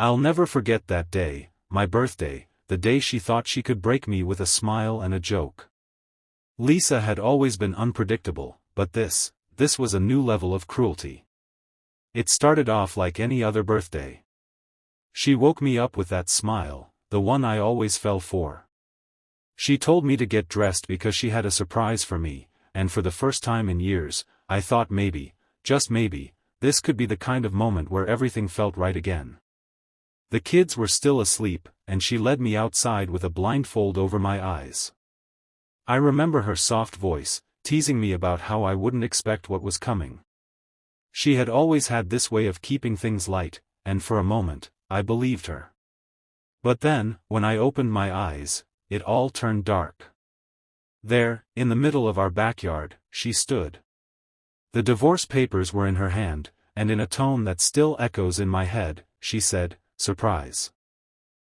I'll never forget that day, my birthday, the day she thought she could break me with a smile and a joke. Lisa had always been unpredictable, but this was a new level of cruelty. It started off like any other birthday. She woke me up with that smile, the one I always fell for. She told me to get dressed because she had a surprise for me, and for the first time in years, I thought maybe, just maybe, this could be the kind of moment where everything felt right again. The kids were still asleep, and she led me outside with a blindfold over my eyes. I remember her soft voice, teasing me about how I wouldn't expect what was coming. She had always had this way of keeping things light, and for a moment, I believed her. But then, when I opened my eyes, it all turned dark. There, in the middle of our backyard, she stood. The divorce papers were in her hand, and in a tone that still echoes in my head, she said, "Surprise.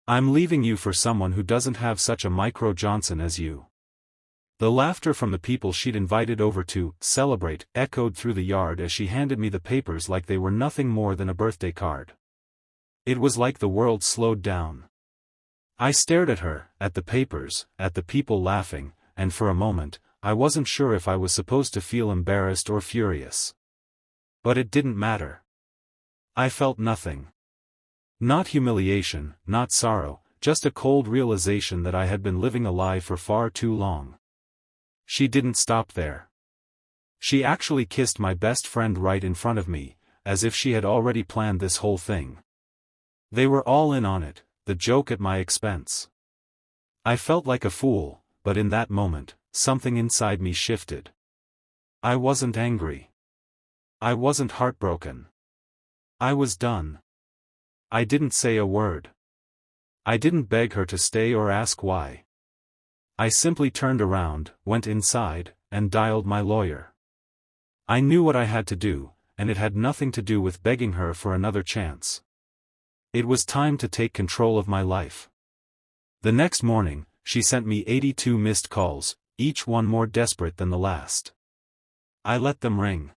I'm leaving you for someone who doesn't have such a micro Johnson as you." The laughter from the people she'd invited over to celebrate echoed through the yard as she handed me the papers like they were nothing more than a birthday card. It was like the world slowed down. I stared at her, at the papers, at the people laughing, and for a moment, I wasn't sure if I was supposed to feel embarrassed or furious. But it didn't matter. I felt nothing. Not humiliation, not sorrow, just a cold realization that I had been living a lie for far too long. She didn't stop there. She actually kissed my best friend right in front of me, as if she had already planned this whole thing. They were all in on it, the joke at my expense. I felt like a fool, but in that moment, something inside me shifted. I wasn't angry. I wasn't heartbroken. I was done. I didn't say a word. I didn't beg her to stay or ask why. I simply turned around, went inside, and dialed my lawyer. I knew what I had to do, and it had nothing to do with begging her for another chance. It was time to take control of my life. The next morning, she sent me 82 missed calls, each one more desperate than the last. I let them ring.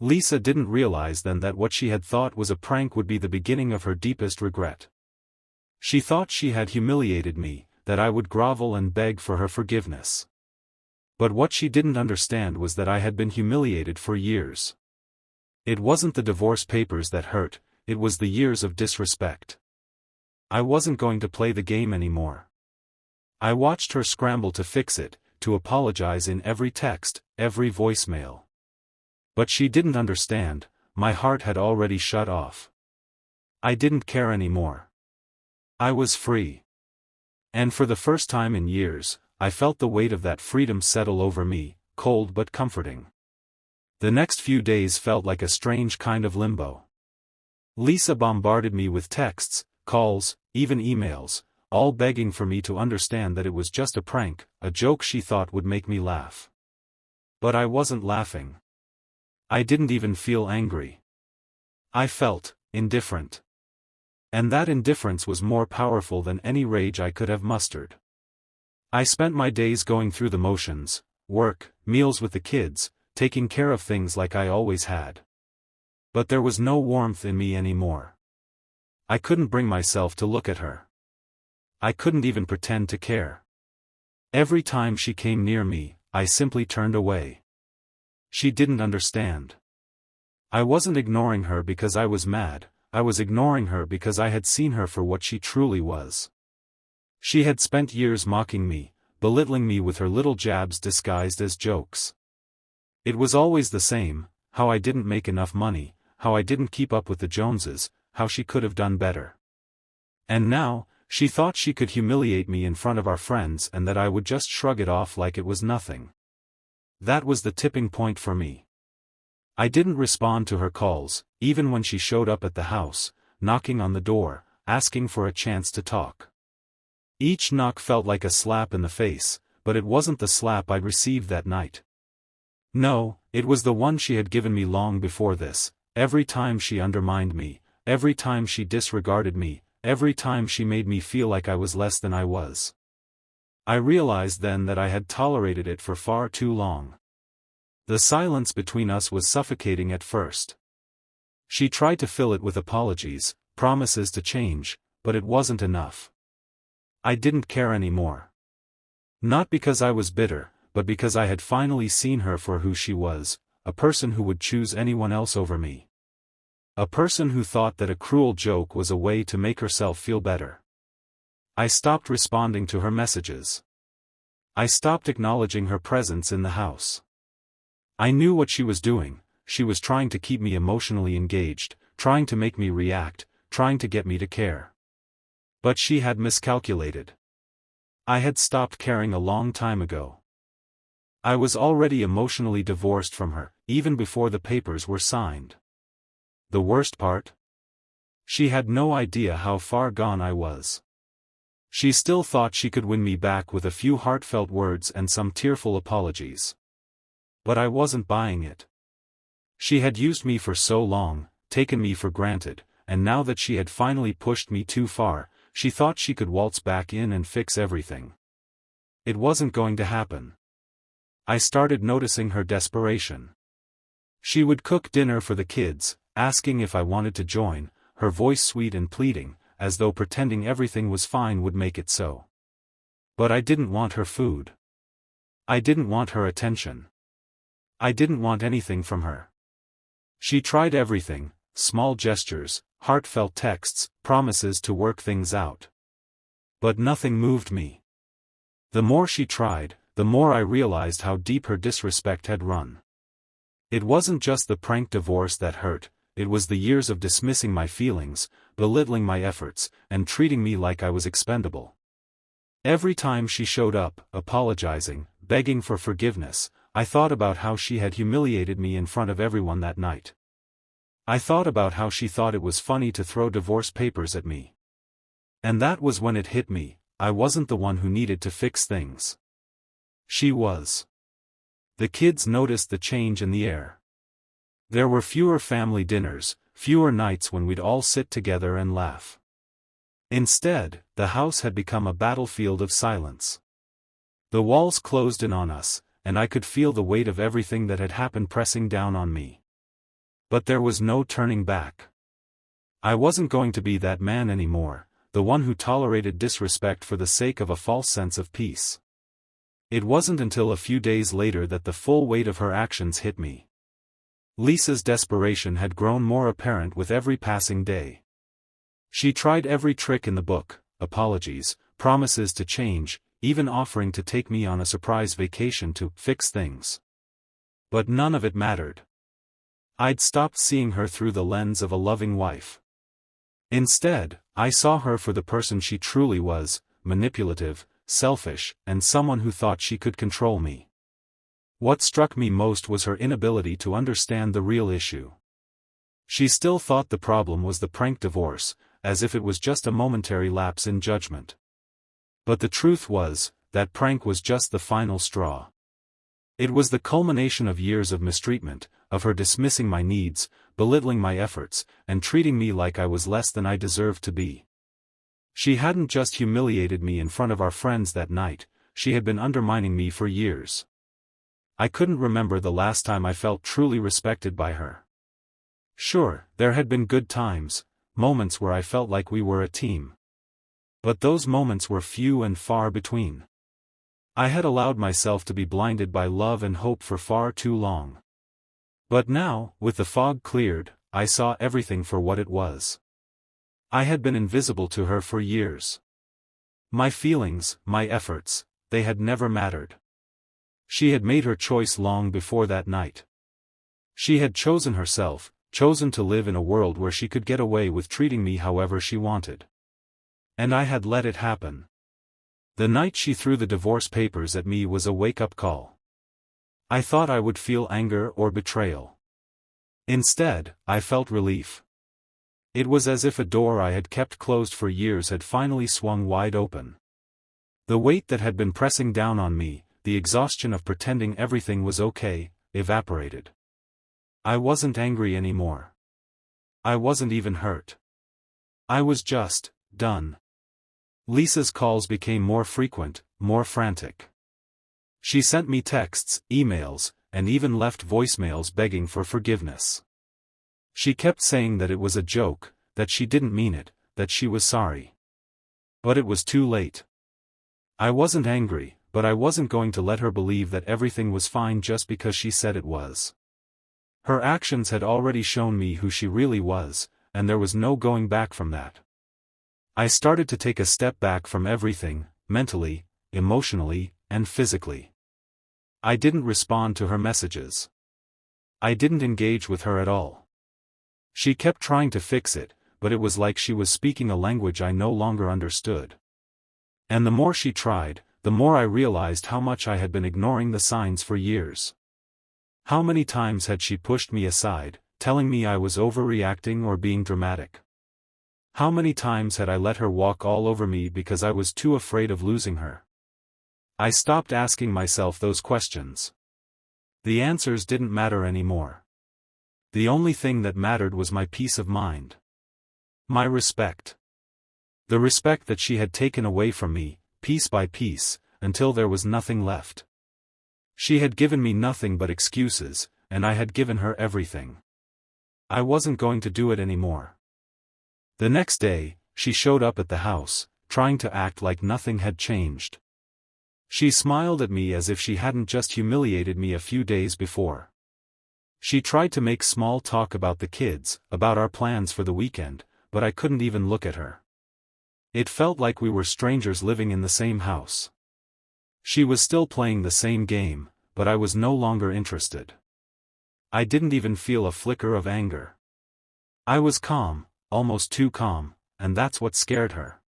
Lisa didn't realize then that what she had thought was a prank would be the beginning of her deepest regret. She thought she had humiliated me, that I would grovel and beg for her forgiveness. But what she didn't understand was that I had been humiliated for years. It wasn't the divorce papers that hurt, it was the years of disrespect. I wasn't going to play the game anymore. I watched her scramble to fix it, to apologize in every text, every voicemail. But she didn't understand, my heart had already shut off. I didn't care anymore. I was free. And for the first time in years, I felt the weight of that freedom settle over me, cold but comforting. The next few days felt like a strange kind of limbo. Lisa bombarded me with texts, calls, even emails, all begging for me to understand that it was just a prank, a joke she thought would make me laugh. But I wasn't laughing. I didn't even feel angry. I felt indifferent. And that indifference was more powerful than any rage I could have mustered. I spent my days going through the motions, work, meals with the kids, taking care of things like I always had. But there was no warmth in me anymore. I couldn't bring myself to look at her. I couldn't even pretend to care. Every time she came near me, I simply turned away. She didn't understand. I wasn't ignoring her because I was mad, I was ignoring her because I had seen her for what she truly was. She had spent years mocking me, belittling me with her little jabs disguised as jokes. It was always the same, how I didn't make enough money, how I didn't keep up with the Joneses, how she could have done better. And now, she thought she could humiliate me in front of our friends and that I would just shrug it off like it was nothing. That was the tipping point for me. I didn't respond to her calls, even when she showed up at the house, knocking on the door, asking for a chance to talk. Each knock felt like a slap in the face, but it wasn't the slap I'd received that night. No, it was the one she had given me long before this, every time she undermined me, every time she disregarded me, every time she made me feel like I was less than I was. I realized then that I had tolerated it for far too long. The silence between us was suffocating at first. She tried to fill it with apologies, promises to change, but it wasn't enough. I didn't care anymore. Not because I was bitter, but because I had finally seen her for who she was, a person who would choose anyone else over me. A person who thought that a cruel joke was a way to make herself feel better. I stopped responding to her messages. I stopped acknowledging her presence in the house. I knew what she was doing. She was trying to keep me emotionally engaged, trying to make me react, trying to get me to care. But she had miscalculated. I had stopped caring a long time ago. I was already emotionally divorced from her, even before the papers were signed. The worst part? She had no idea how far gone I was. She still thought she could win me back with a few heartfelt words and some tearful apologies. But I wasn't buying it. She had used me for so long, taken me for granted, and now that she had finally pushed me too far, she thought she could waltz back in and fix everything. It wasn't going to happen. I started noticing her desperation. She would cook dinner for the kids, asking if I wanted to join, her voice sweet and pleading, as though pretending everything was fine would make it so. But I didn't want her food. I didn't want her attention. I didn't want anything from her. She tried everything, small gestures, heartfelt texts, promises to work things out. But nothing moved me. The more she tried, the more I realized how deep her disrespect had run. It wasn't just the prank divorce that hurt, it was the years of dismissing my feelings, belittling my efforts, and treating me like I was expendable. Every time she showed up, apologizing, begging for forgiveness, I thought about how she had humiliated me in front of everyone that night. I thought about how she thought it was funny to throw divorce papers at me. And that was when it hit me, I wasn't the one who needed to fix things. She was. The kids noticed the change in the air. There were fewer family dinners, fewer nights when we'd all sit together and laugh. Instead, the house had become a battlefield of silence. The walls closed in on us, and I could feel the weight of everything that had happened pressing down on me. But there was no turning back. I wasn't going to be that man anymore, the one who tolerated disrespect for the sake of a false sense of peace. It wasn't until a few days later that the full weight of her actions hit me. Lisa's desperation had grown more apparent with every passing day. She tried every trick in the book, apologies, promises to change, even offering to take me on a surprise vacation to fix things. But none of it mattered. I'd stopped seeing her through the lens of a loving wife. Instead, I saw her for the person she truly was, manipulative, selfish, and someone who thought she could control me. What struck me most was her inability to understand the real issue. She still thought the problem was the prank divorce, as if it was just a momentary lapse in judgment. But the truth was, that prank was just the final straw. It was the culmination of years of mistreatment, of her dismissing my needs, belittling my efforts, and treating me like I was less than I deserved to be. She hadn't just humiliated me in front of our friends that night, she had been undermining me for years. I couldn't remember the last time I felt truly respected by her. Sure, there had been good times, moments where I felt like we were a team. But those moments were few and far between. I had allowed myself to be blinded by love and hope for far too long. But now, with the fog cleared, I saw everything for what it was. I had been invisible to her for years. My feelings, my efforts, they had never mattered. She had made her choice long before that night. She had chosen herself, chosen to live in a world where she could get away with treating me however she wanted. And I had let it happen. The night she threw the divorce papers at me was a wake-up call. I thought I would feel anger or betrayal. Instead, I felt relief. It was as if a door I had kept closed for years had finally swung wide open. The weight that had been pressing down on me, the exhaustion of pretending everything was okay, evaporated. I wasn't angry anymore. I wasn't even hurt. I was just done. Lisa's calls became more frequent, more frantic. She sent me texts, emails, and even left voicemails begging for forgiveness. She kept saying that it was a joke, that she didn't mean it, that she was sorry. But it was too late. I wasn't angry, but I wasn't going to let her believe that everything was fine just because she said it was. Her actions had already shown me who she really was, and there was no going back from that. I started to take a step back from everything, mentally, emotionally, and physically. I didn't respond to her messages. I didn't engage with her at all. She kept trying to fix it, but it was like she was speaking a language I no longer understood. And the more she tried, the more I realized how much I had been ignoring the signs for years. How many times had she pushed me aside, telling me I was overreacting or being dramatic? How many times had I let her walk all over me because I was too afraid of losing her? I stopped asking myself those questions. The answers didn't matter anymore. The only thing that mattered was my peace of mind. My respect. The respect that she had taken away from me, piece by piece, until there was nothing left. She had given me nothing but excuses, and I had given her everything. I wasn't going to do it anymore. The next day, she showed up at the house, trying to act like nothing had changed. She smiled at me as if she hadn't just humiliated me a few days before. She tried to make small talk about the kids, about our plans for the weekend, but I couldn't even look at her. It felt like we were strangers living in the same house. She was still playing the same game, but I was no longer interested. I didn't even feel a flicker of anger. I was calm, almost too calm, and that's what scared her.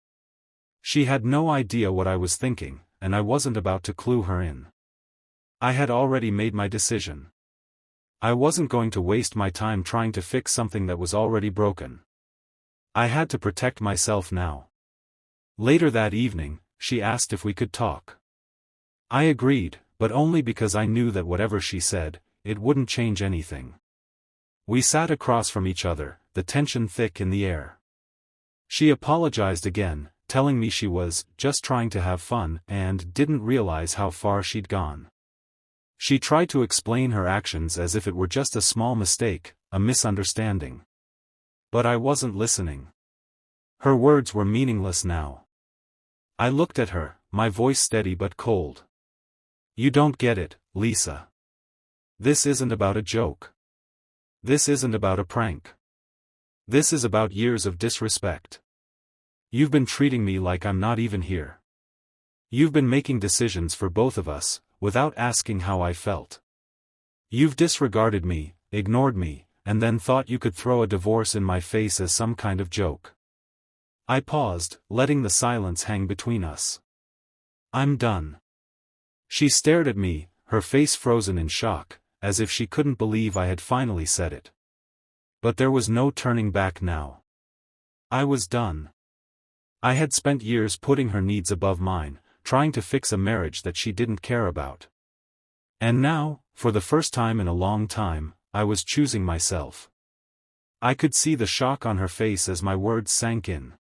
She had no idea what I was thinking, and I wasn't about to clue her in. I had already made my decision. I wasn't going to waste my time trying to fix something that was already broken. I had to protect myself now. Later that evening, she asked if we could talk. I agreed, but only because I knew that whatever she said, it wouldn't change anything. We sat across from each other, the tension thick in the air. She apologized again, telling me she was just trying to have fun and didn't realize how far she'd gone. She tried to explain her actions as if it were just a small mistake, a misunderstanding. But I wasn't listening. Her words were meaningless now. I looked at her, my voice steady but cold. You don't get it, Lisa. This isn't about a joke. This isn't about a prank. This is about years of disrespect. You've been treating me like I'm not even here. You've been making decisions for both of us, without asking how I felt. You've disregarded me, ignored me, and then thought you could throw a divorce in my face as some kind of joke. I paused, letting the silence hang between us. I'm done. She stared at me, her face frozen in shock, as if she couldn't believe I had finally said it. But there was no turning back now. I was done. I had spent years putting her needs above mine, trying to fix a marriage that she didn't care about. And now, for the first time in a long time, I was choosing myself. I could see the shock on her face as my words sank in.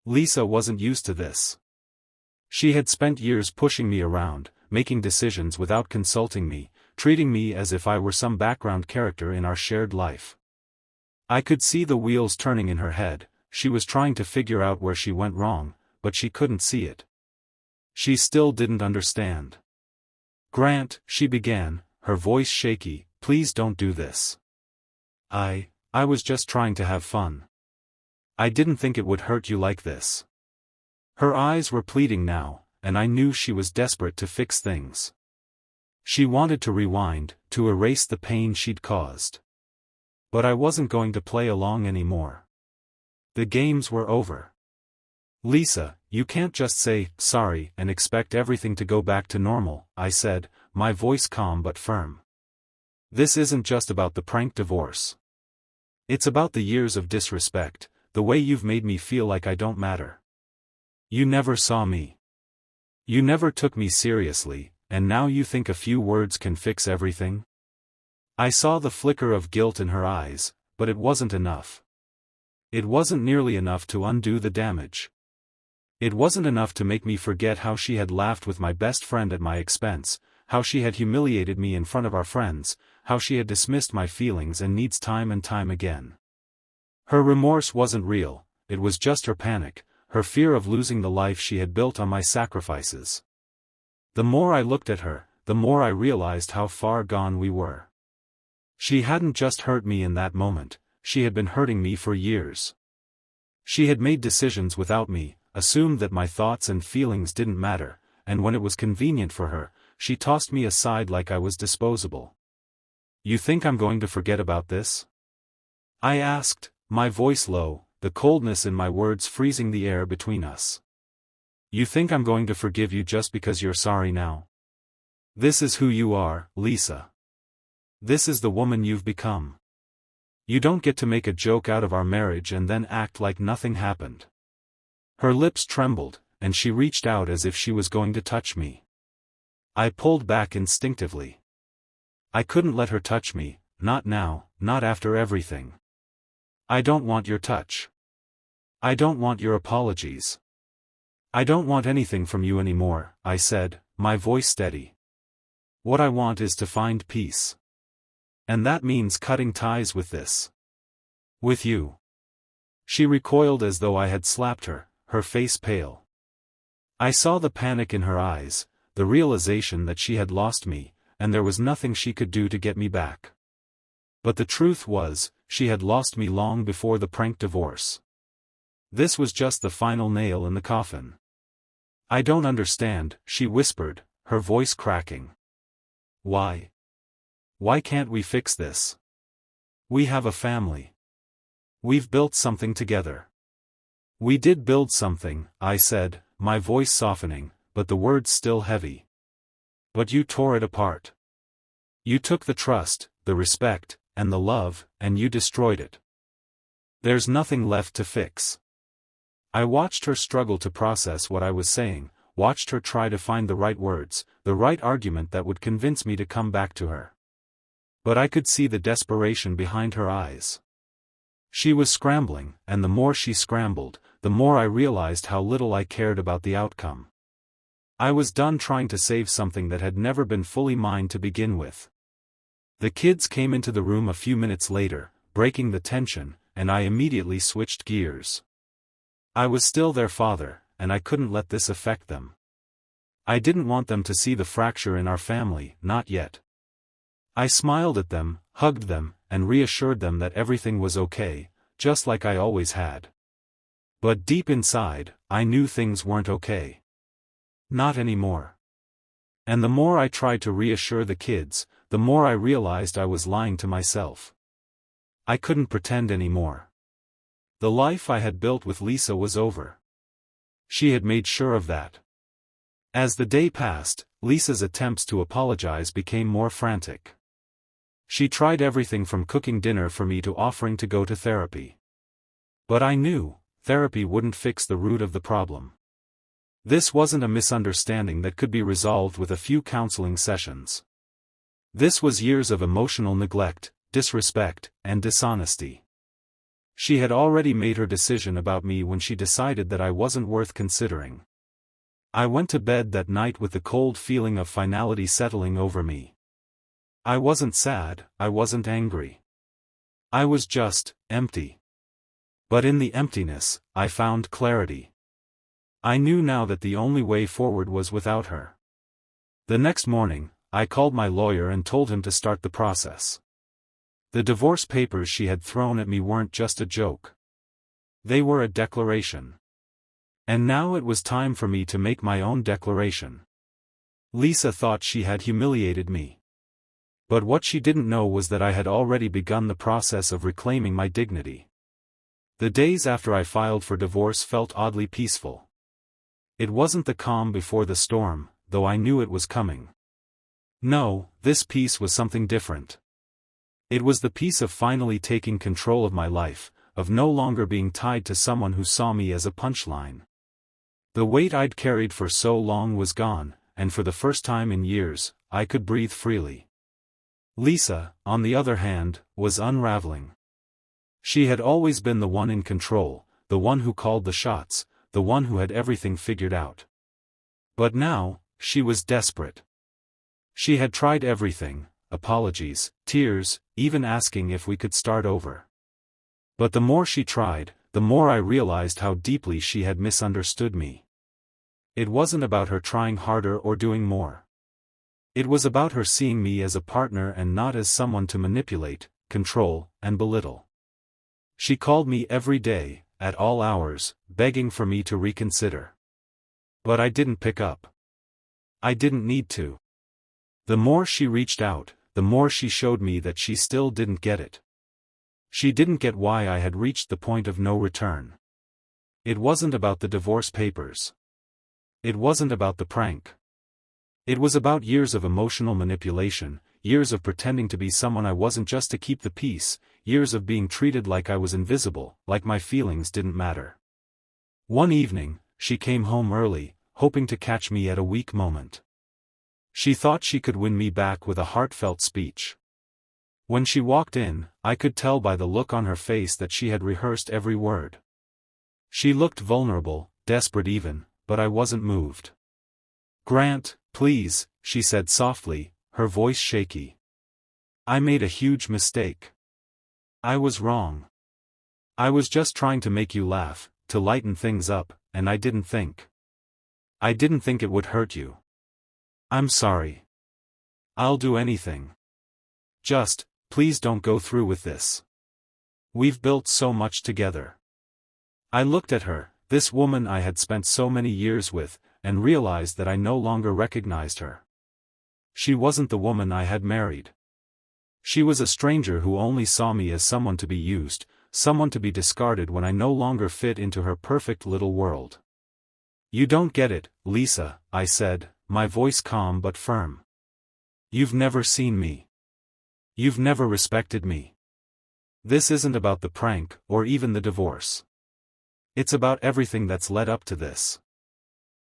Lisa wasn't used to this. She had spent years pushing me around, making decisions without consulting me, treating me as if I were some background character in our shared life. I could see the wheels turning in her head. She was trying to figure out where she went wrong, but she couldn't see it. She still didn't understand. Grant, she began, her voice shaky, please don't do this. I was just trying to have fun. I didn't think it would hurt you like this. Her eyes were pleading now, and I knew she was desperate to fix things. She wanted to rewind, to erase the pain she'd caused. But I wasn't going to play along anymore. The games were over. Lisa, you can't just say, sorry, and expect everything to go back to normal, I said, my voice calm but firm. This isn't just about the prank divorce. It's about the years of disrespect, the way you've made me feel like I don't matter. You never saw me. You never took me seriously, and now you think a few words can fix everything? I saw the flicker of guilt in her eyes, but it wasn't enough. It wasn't nearly enough to undo the damage. It wasn't enough to make me forget how she had laughed with my best friend at my expense, how she had humiliated me in front of our friends, how she had dismissed my feelings and needs time and time again. Her remorse wasn't real, it was just her panic, her fear of losing the life she had built on my sacrifices. The more I looked at her, the more I realized how far gone we were. She hadn't just hurt me in that moment, she had been hurting me for years. She had made decisions without me, assumed that my thoughts and feelings didn't matter, and when it was convenient for her, she tossed me aside like I was disposable. "You think I'm going to forget about this?" I asked, my voice low, the coldness in my words freezing the air between us. "You think I'm going to forgive you just because you're sorry now? This is who you are, Lisa. This is the woman you've become. You don't get to make a joke out of our marriage and then act like nothing happened." Her lips trembled, and she reached out as if she was going to touch me. I pulled back instinctively. I couldn't let her touch me, not now, not after everything. "I don't want your touch. I don't want your apologies. I don't want anything from you anymore," I said, my voice steady. "What I want is to find peace. And that means cutting ties with this. With you." She recoiled as though I had slapped her, her face pale. I saw the panic in her eyes, the realization that she had lost me, and there was nothing she could do to get me back. But the truth was, she had lost me long before the prank divorce. This was just the final nail in the coffin. "I don't understand," she whispered, her voice cracking. "Why? Why can't we fix this? We have a family. We've built something together." "We did build something," I said, my voice softening, but the words still heavy. "But you tore it apart. You took the trust, the respect, and the love, and you destroyed it. There's nothing left to fix." I watched her struggle to process what I was saying, watched her try to find the right words, the right argument that would convince me to come back to her. But I could see the desperation behind her eyes. She was scrambling, and the more she scrambled, the more I realized how little I cared about the outcome. I was done trying to save something that had never been fully mine to begin with. The kids came into the room a few minutes later, breaking the tension, and I immediately switched gears. I was still their father, and I couldn't let this affect them. I didn't want them to see the fracture in our family, not yet. I smiled at them, hugged them, and reassured them that everything was okay, just like I always had. But deep inside, I knew things weren't okay. Not anymore. And the more I tried to reassure the kids, the more I realized I was lying to myself. I couldn't pretend anymore. The life I had built with Lisa was over. She had made sure of that. As the day passed, Lisa's attempts to apologize became more frantic. She tried everything from cooking dinner for me to offering to go to therapy. But I knew, therapy wouldn't fix the root of the problem. This wasn't a misunderstanding that could be resolved with a few counseling sessions. This was years of emotional neglect, disrespect, and dishonesty. She had already made her decision about me when she decided that I wasn't worth considering. I went to bed that night with the cold feeling of finality settling over me. I wasn't sad, I wasn't angry. I was just empty. But in the emptiness, I found clarity. I knew now that the only way forward was without her. The next morning, I called my lawyer and told him to start the process. The divorce papers she had thrown at me weren't just a joke. They were a declaration. And now it was time for me to make my own declaration. Lisa thought she had humiliated me. But what she didn't know was that I had already begun the process of reclaiming my dignity. The days after I filed for divorce felt oddly peaceful. It wasn't the calm before the storm, though I knew it was coming. No, this peace was something different. It was the peace of finally taking control of my life, of no longer being tied to someone who saw me as a punchline. The weight I'd carried for so long was gone, and for the first time in years, I could breathe freely. Lisa, on the other hand, was unraveling. She had always been the one in control, the one who called the shots, the one who had everything figured out. But now, she was desperate. She had tried everything, apologies, tears, even asking if we could start over. But the more she tried, the more I realized how deeply she had misunderstood me. It wasn't about her trying harder or doing more. It was about her seeing me as a partner and not as someone to manipulate, control, and belittle. She called me every day, at all hours, begging for me to reconsider. But I didn't pick up. I didn't need to. The more she reached out, the more she showed me that she still didn't get it. She didn't get why I had reached the point of no return. It wasn't about the divorce papers. It wasn't about the prank. It was about years of emotional manipulation, years of pretending to be someone I wasn't just to keep the peace, years of being treated like I was invisible, like my feelings didn't matter. One evening, she came home early, hoping to catch me at a weak moment. She thought she could win me back with a heartfelt speech. When she walked in, I could tell by the look on her face that she had rehearsed every word. She looked vulnerable, desperate even, but I wasn't moved. "Grant, please," she said softly, her voice shaky. "I made a huge mistake. I was wrong. I was just trying to make you laugh, to lighten things up, and I didn't think it would hurt you. I'm sorry. I'll do anything. Just, please don't go through with this. We've built so much together." I looked at her, this woman I had spent so many years with, and realized that I no longer recognized her. She wasn't the woman I had married. She was a stranger who only saw me as someone to be used, someone to be discarded when I no longer fit into her perfect little world. "You don't get it, Lisa," I said, my voice calm but firm. "You've never seen me. You've never respected me. This isn't about the prank, or even the divorce. It's about everything that's led up to this.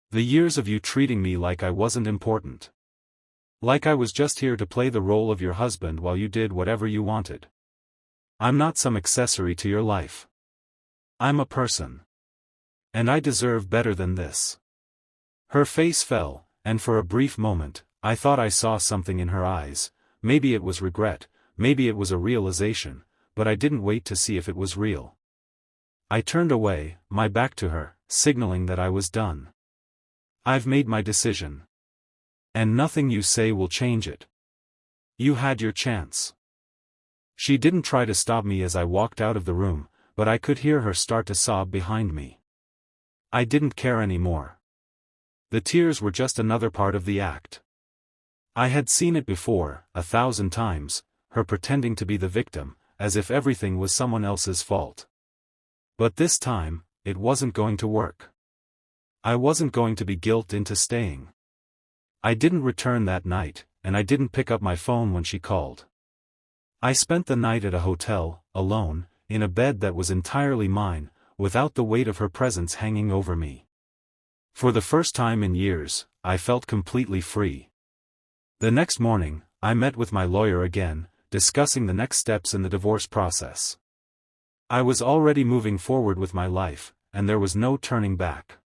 The years of you treating me like I wasn't important. Like I was just here to play the role of your husband while you did whatever you wanted. I'm not some accessory to your life. I'm a person. And I deserve better than this." Her face fell, and for a brief moment, I thought I saw something in her eyes. Maybe it was regret, maybe it was a realization, but I didn't wait to see if it was real. I turned away, my back to her, signaling that I was done. "I've made my decision. And nothing you say will change it. You had your chance." She didn't try to stop me as I walked out of the room, but I could hear her start to sob behind me. I didn't care anymore. The tears were just another part of the act. I had seen it before, 1,000 times, her pretending to be the victim, as if everything was someone else's fault. But this time, it wasn't going to work. I wasn't going to be guilted into staying. I didn't return that night, and I didn't pick up my phone when she called. I spent the night at a hotel, alone, in a bed that was entirely mine, without the weight of her presence hanging over me. For the first time in years, I felt completely free. The next morning, I met with my lawyer again, discussing the next steps in the divorce process. I was already moving forward with my life, and there was no turning back.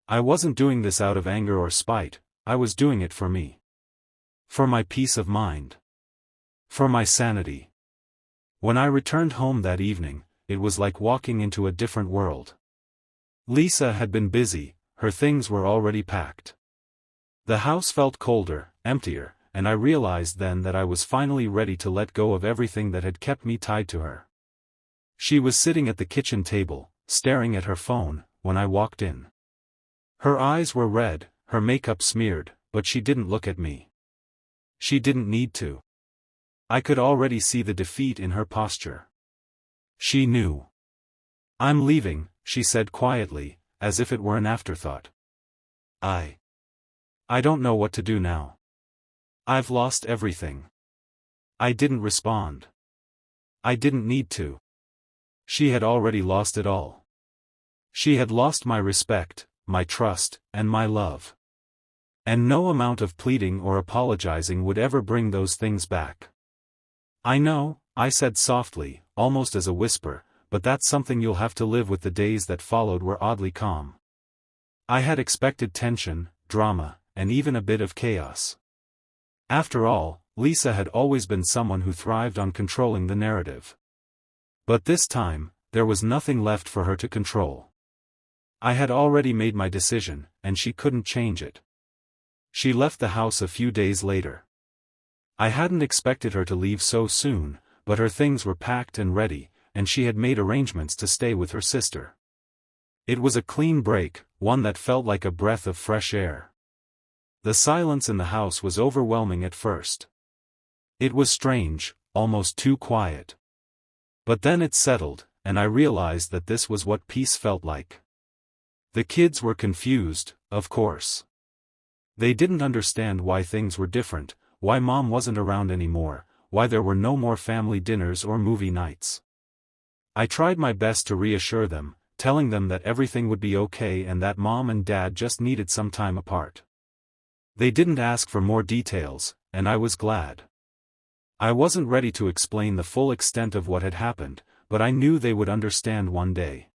I wasn't doing this out of anger or spite, I was doing it for me. For my peace of mind. For my sanity. When I returned home that evening, it was like walking into a different world. Lisa had been busy, her things were already packed. The house felt colder, emptier, and I realized then that I was finally ready to let go of everything that had kept me tied to her. She was sitting at the kitchen table, staring at her phone, when I walked in. Her eyes were red, her makeup smeared, but she didn't look at me. She didn't need to. I could already see the defeat in her posture. She knew. "I'm leaving," she said quietly, as if it were an afterthought. I don't know what to do now. I've lost everything." I didn't respond. I didn't need to. She had already lost it all. She had lost my respect, my trust, and my love. And no amount of pleading or apologizing would ever bring those things back. "I know," I said softly, almost as a whisper, "but that's something you'll have to live with." The days that followed were oddly calm. I had expected tension, drama, and even a bit of chaos. After all, Lisa had always been someone who thrived on controlling the narrative. But this time, there was nothing left for her to control. I had already made my decision, and she couldn't change it. She left the house a few days later. I hadn't expected her to leave so soon, but her things were packed and ready, and she had made arrangements to stay with her sister. It was a clean break, one that felt like a breath of fresh air. The silence in the house was overwhelming at first. It was strange, almost too quiet. But then it settled, and I realized that this was what peace felt like. The kids were confused, of course. They didn't understand why things were different, why Mom wasn't around anymore, why there were no more family dinners or movie nights. I tried my best to reassure them, telling them that everything would be okay and that Mom and Dad just needed some time apart. They didn't ask for more details, and I was glad. I wasn't ready to explain the full extent of what had happened, but I knew they would understand one day.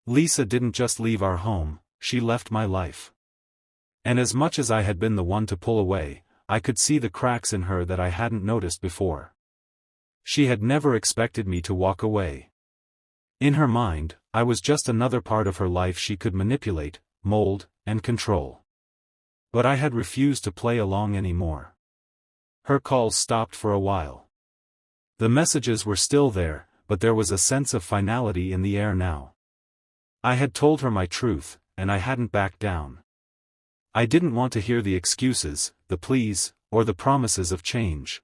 Lisa didn't just leave our home, she left my life. And as much as I had been the one to pull away, I could see the cracks in her that I hadn't noticed before. She had never expected me to walk away. In her mind, I was just another part of her life she could manipulate, mold, and control. But I had refused to play along anymore. Her calls stopped for a while. The messages were still there, but there was a sense of finality in the air now. I had told her my truth, and I hadn't backed down. I didn't want to hear the excuses, the pleas, or the promises of change.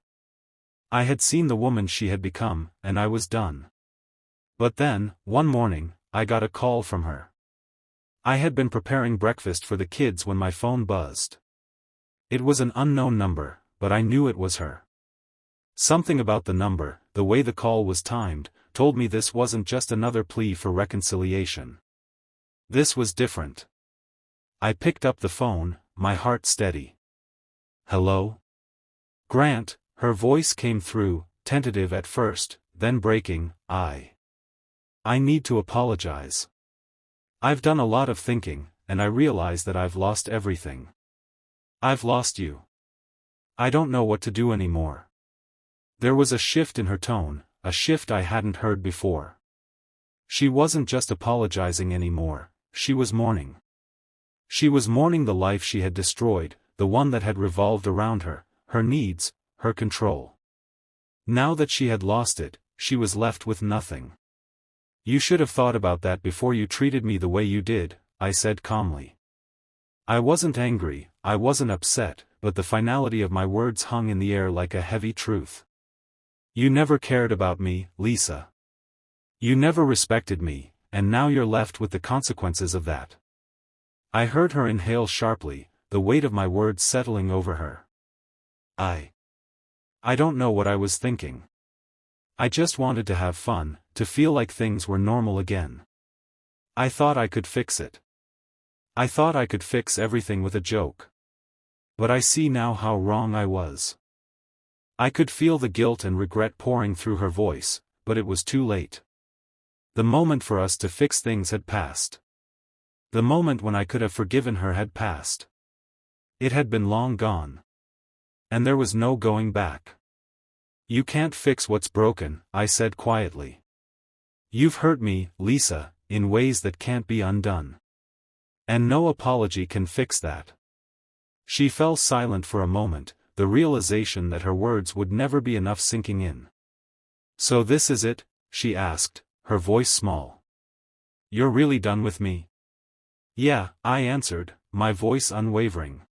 I had seen the woman she had become, and I was done. But then, one morning, I got a call from her. I had been preparing breakfast for the kids when my phone buzzed. It was an unknown number, but I knew it was her. Something about the number, the way the call was timed, told me this wasn't just another plea for reconciliation. This was different. I picked up the phone, my heart steady. "Hello?" "Grant," her voice came through, tentative at first, then breaking. I need to apologize. I've done a lot of thinking, and I realize that I've lost everything. I've lost you. I don't know what to do anymore." There was a shift in her tone, a shift I hadn't heard before. She wasn't just apologizing anymore, she was mourning. She was mourning the life she had destroyed, the one that had revolved around her, her needs, her control. Now that she had lost it, she was left with nothing. "You should have thought about that before you treated me the way you did," I said calmly. I wasn't angry, I wasn't upset, but the finality of my words hung in the air like a heavy truth. "You never cared about me, Lisa. You never respected me, and now you're left with the consequences of that." I heard her inhale sharply, the weight of my words settling over her. I don't know what I was thinking. I just wanted to have fun, to feel like things were normal again. I thought I could fix it. I thought I could fix everything with a joke. But I see now how wrong I was. I could feel the guilt and regret pouring through her voice, but it was too late. The moment for us to fix things had passed. The moment when I could have forgiven her had passed. It had been long gone. And there was no going back. "You can't fix what's broken," I said quietly. "You've hurt me, Lisa, in ways that can't be undone. And no apology can fix that." She fell silent for a moment, the realization that her words would never be enough sinking in. "So this is it?" she asked, her voice small. "You're really done with me?" "Yeah," I answered, my voice unwavering.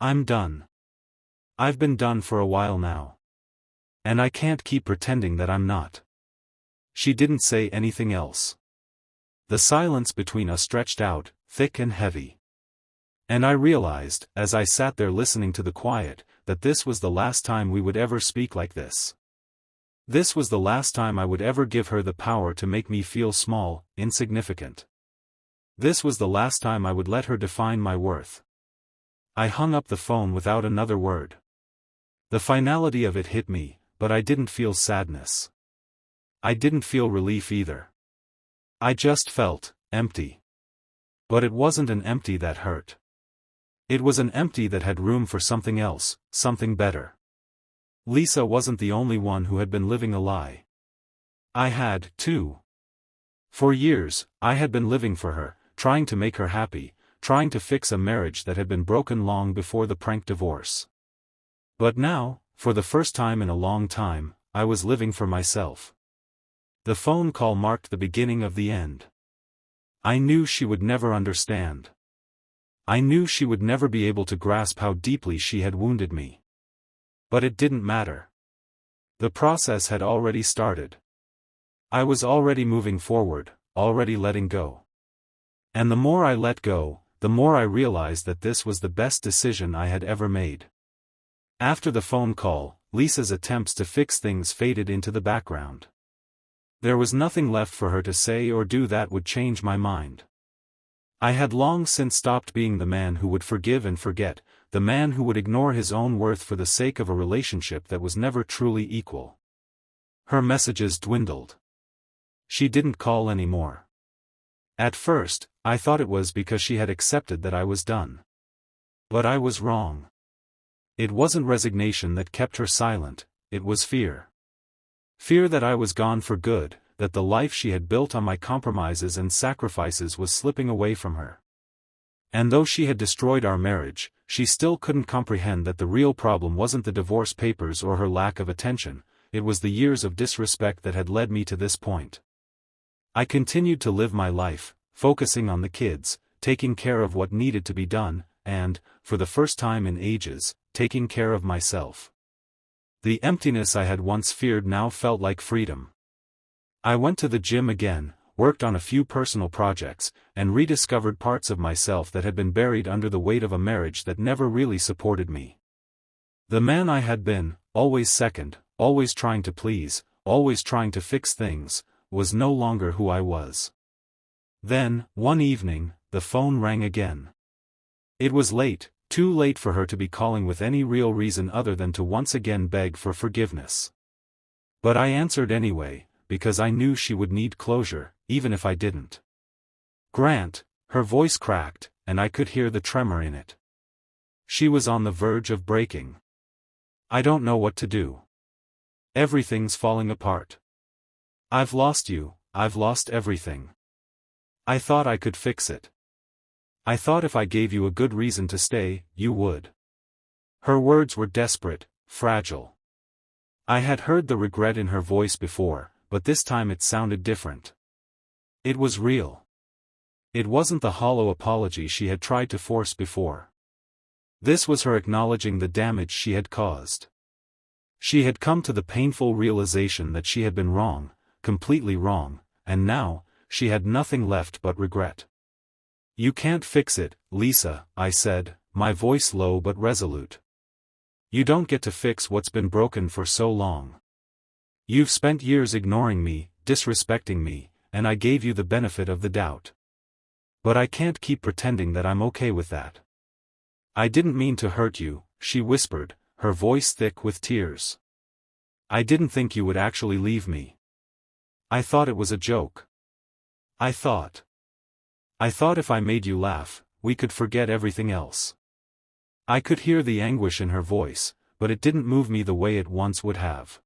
"I'm done. I've been done for a while now. And I can't keep pretending that I'm not." She didn't say anything else. The silence between us stretched out, thick and heavy. And I realized, as I sat there listening to the quiet, that this was the last time we would ever speak like this. This was the last time I would ever give her the power to make me feel small, insignificant. This was the last time I would let her define my worth. I hung up the phone without another word. The finality of it hit me, but I didn't feel sadness. I didn't feel relief either. I just felt empty. But it wasn't an empty that hurt. It was an empty that had room for something else, something better. Lisa wasn't the only one who had been living a lie. I had, too. For years, I had been living for her, trying to make her happy, trying to fix a marriage that had been broken long before the prank divorce. But now, for the first time in a long time, I was living for myself. The phone call marked the beginning of the end. I knew she would never understand. I knew she would never be able to grasp how deeply she had wounded me. But it didn't matter. The process had already started. I was already moving forward, already letting go. And the more I let go, the more I realized that this was the best decision I had ever made. After the phone call, Lisa's attempts to fix things faded into the background. There was nothing left for her to say or do that would change my mind. I had long since stopped being the man who would forgive and forget, the man who would ignore his own worth for the sake of a relationship that was never truly equal. Her messages dwindled. She didn't call anymore. At first, I thought it was because she had accepted that I was done. But I was wrong. It wasn't resignation that kept her silent, it was fear. Fear that I was gone for good, that the life she had built on my compromises and sacrifices was slipping away from her. And though she had destroyed our marriage, she still couldn't comprehend that the real problem wasn't the divorce papers or her lack of attention, it was the years of disrespect that had led me to this point. I continued to live my life, focusing on the kids, taking care of what needed to be done, and, for the first time in ages, taking care of myself. The emptiness I had once feared now felt like freedom. I went to the gym again, worked on a few personal projects, and rediscovered parts of myself that had been buried under the weight of a marriage that never really supported me. The man I had been, always second, always trying to please, always trying to fix things, was no longer who I was. Then, one evening, the phone rang again. It was late, too late for her to be calling with any real reason other than to once again beg for forgiveness. But I answered anyway, because I knew she would need closure, even if I didn't. Grant, her voice cracked, and I could hear the tremor in it. She was on the verge of breaking. I don't know what to do. Everything's falling apart. I've lost you, I've lost everything. I thought I could fix it. I thought if I gave you a good reason to stay, you would. Her words were desperate, fragile. I had heard the regret in her voice before, but this time it sounded different. It was real. It wasn't the hollow apology she had tried to force before. This was her acknowledging the damage she had caused. She had come to the painful realization that she had been wrong, completely wrong, and now, she had nothing left but regret. You can't fix it, Lisa, I said, my voice low but resolute. You don't get to fix what's been broken for so long. You've spent years ignoring me, disrespecting me, and I gave you the benefit of the doubt. But I can't keep pretending that I'm okay with that. I didn't mean to hurt you, she whispered, her voice thick with tears. I didn't think you would actually leave me. I thought it was a joke. I thought if I made you laugh, we could forget everything else. I could hear the anguish in her voice, but it didn't move me the way it once would have.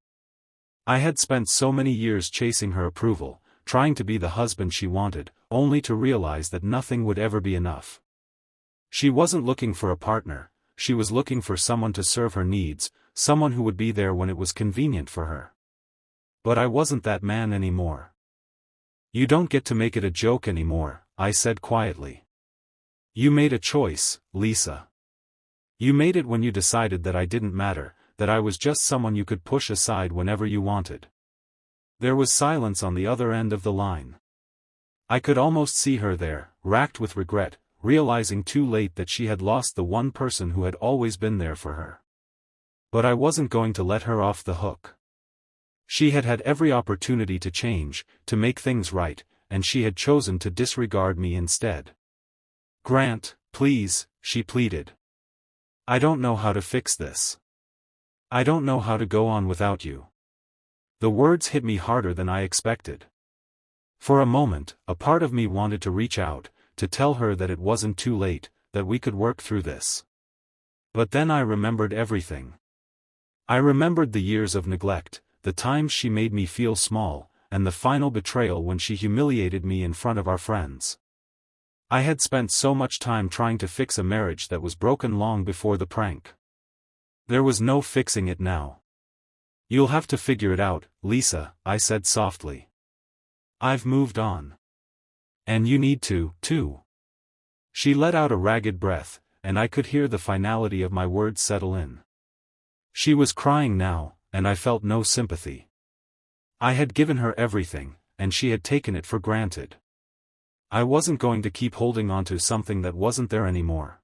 I had spent so many years chasing her approval, trying to be the husband she wanted, only to realize that nothing would ever be enough. She wasn't looking for a partner, she was looking for someone to serve her needs, someone who would be there when it was convenient for her. But I wasn't that man anymore. You don't get to make it a joke anymore, I said quietly. You made a choice, Lisa. You made it when you decided that I didn't matter, that I was just someone you could push aside whenever you wanted. There was silence on the other end of the line. I could almost see her there, racked with regret, realizing too late that she had lost the one person who had always been there for her. But I wasn't going to let her off the hook. She had had every opportunity to change, to make things right, and she had chosen to disregard me instead. Grant, please, she pleaded. I don't know how to fix this. I don't know how to go on without you. The words hit me harder than I expected. For a moment, a part of me wanted to reach out, to tell her that it wasn't too late, that we could work through this. But then I remembered everything. I remembered the years of neglect, the times she made me feel small, and the final betrayal when she humiliated me in front of our friends. I had spent so much time trying to fix a marriage that was broken long before the prank. There was no fixing it now. "You'll have to figure it out, Lisa," I said softly. "I've moved on. And you need to, too." She let out a ragged breath, and I could hear the finality of my words settle in. She was crying now, and I felt no sympathy. I had given her everything, and she had taken it for granted. I wasn't going to keep holding on to something that wasn't there anymore.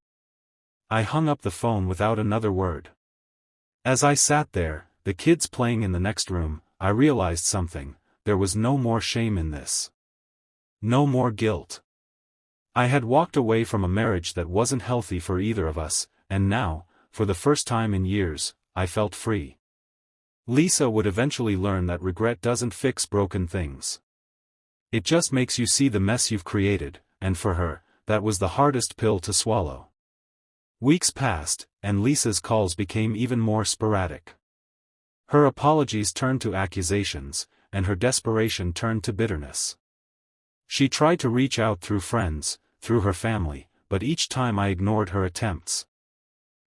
I hung up the phone without another word. As I sat there, the kids playing in the next room, I realized something: there was no more shame in this. No more guilt. I had walked away from a marriage that wasn't healthy for either of us, and now, for the first time in years, I felt free. Lisa would eventually learn that regret doesn't fix broken things. It just makes you see the mess you've created, and for her, that was the hardest pill to swallow. Weeks passed, and Lisa's calls became even more sporadic. Her apologies turned to accusations, and her desperation turned to bitterness. She tried to reach out through friends, through her family, but each time I ignored her attempts.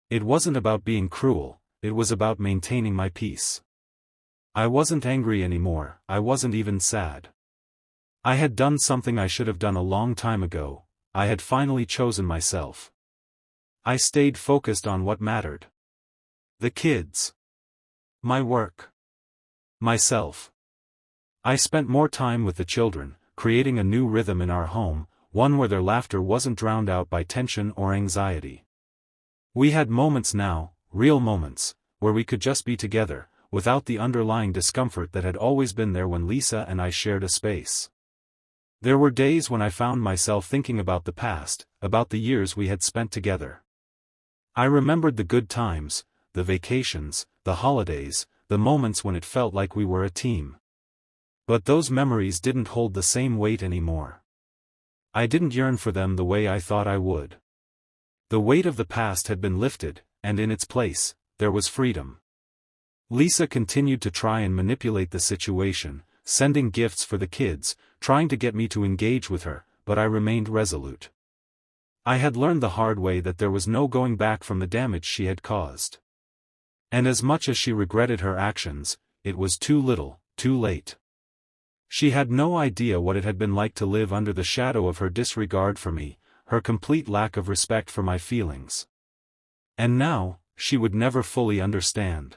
It wasn't about being cruel, it was about maintaining my peace. I wasn't angry anymore, I wasn't even sad. I had done something I should have done a long time ago. I had finally chosen myself. I stayed focused on what mattered. The kids. My work. Myself. I spent more time with the children, creating a new rhythm in our home, one where their laughter wasn't drowned out by tension or anxiety. We had moments now, real moments, where we could just be together, without the underlying discomfort that had always been there when Lisa and I shared a space. There were days when I found myself thinking about the past, about the years we had spent together. I remembered the good times, the vacations, the holidays, the moments when it felt like we were a team. But those memories didn't hold the same weight anymore. I didn't yearn for them the way I thought I would. The weight of the past had been lifted, and in its place, there was freedom. Lisa continued to try and manipulate the situation, sending gifts for the kids, trying to get me to engage with her, but I remained resolute. I had learned the hard way that there was no going back from the damage she had caused. And as much as she regretted her actions, it was too little, too late. She had no idea what it had been like to live under the shadow of her disregard for me, her complete lack of respect for my feelings. And now, she would never fully understand.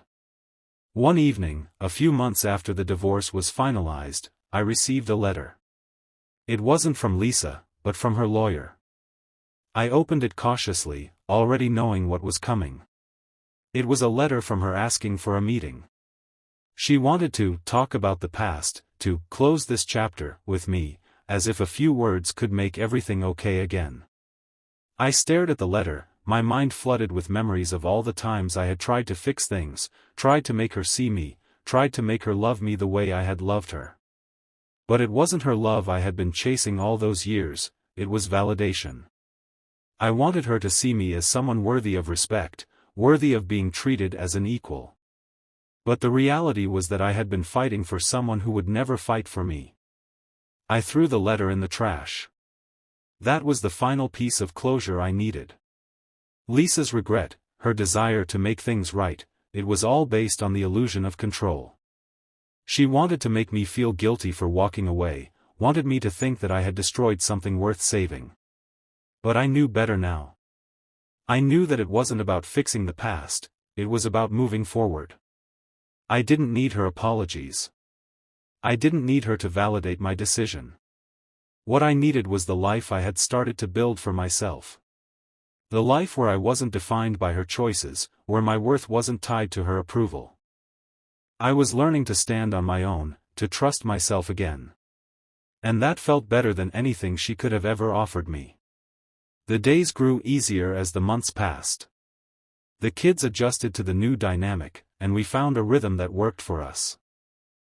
One evening, a few months after the divorce was finalized, I received a letter. It wasn't from Lisa, but from her lawyer. I opened it cautiously, already knowing what was coming. It was a letter from her asking for a meeting. She wanted to talk about the past, to close this chapter with me, as if a few words could make everything okay again. I stared at the letter, my mind flooded with memories of all the times I had tried to fix things, tried to make her see me, tried to make her love me the way I had loved her. But it wasn't her love I had been chasing all those years, it was validation. I wanted her to see me as someone worthy of respect, worthy of being treated as an equal. But the reality was that I had been fighting for someone who would never fight for me. I threw the letter in the trash. That was the final piece of closure I needed. Lisa's regret, her desire to make things right, it was all based on the illusion of control. She wanted to make me feel guilty for walking away, wanted me to think that I had destroyed something worth saving. But I knew better now. I knew that it wasn't about fixing the past, it was about moving forward. I didn't need her apologies. I didn't need her to validate my decision. What I needed was the life I had started to build for myself. The life where I wasn't defined by her choices, where my worth wasn't tied to her approval. I was learning to stand on my own, to trust myself again. And that felt better than anything she could have ever offered me. The days grew easier as the months passed. The kids adjusted to the new dynamic, and we found a rhythm that worked for us.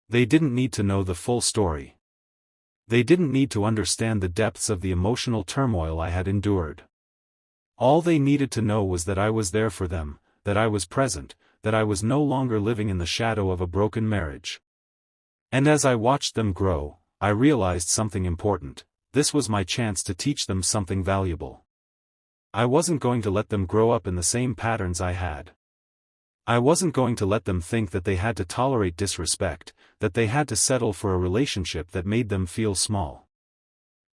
They didn't need to know the full story. They didn't need to understand the depths of the emotional turmoil I had endured. All they needed to know was that I was there for them, that I was present, that I was no longer living in the shadow of a broken marriage. And as I watched them grow, I realized something important. This was my chance to teach them something valuable. I wasn't going to let them grow up in the same patterns I had. I wasn't going to let them think that they had to tolerate disrespect, that they had to settle for a relationship that made them feel small.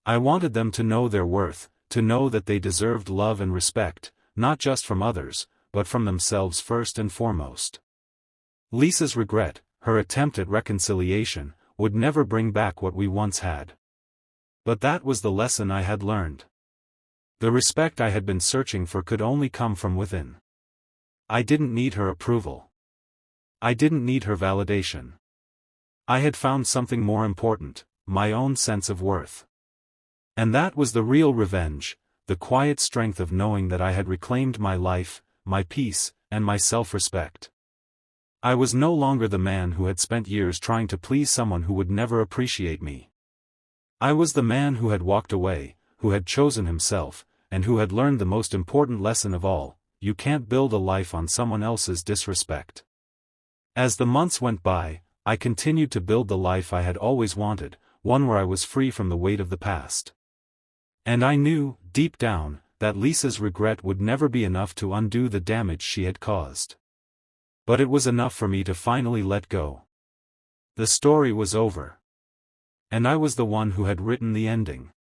I wanted them to know their worth, to know that they deserved love and respect, not just from others, but from themselves first and foremost. Lisa's regret, her attempt at reconciliation, would never bring back what we once had. But that was the lesson I had learned. The respect I had been searching for could only come from within. I didn't need her approval. I didn't need her validation. I had found something more important, my own sense of worth. And that was the real revenge, the quiet strength of knowing that I had reclaimed my life, my peace, and my self-respect. I was no longer the man who had spent years trying to please someone who would never appreciate me. I was the man who had walked away, who had chosen himself, and who had learned the most important lesson of all: you can't build a life on someone else's disrespect. As the months went by, I continued to build the life I had always wanted, one where I was free from the weight of the past. And I knew, deep down, that Lisa's regret would never be enough to undo the damage she had caused. But it was enough for me to finally let go. The story was over. And I was the one who had written the ending.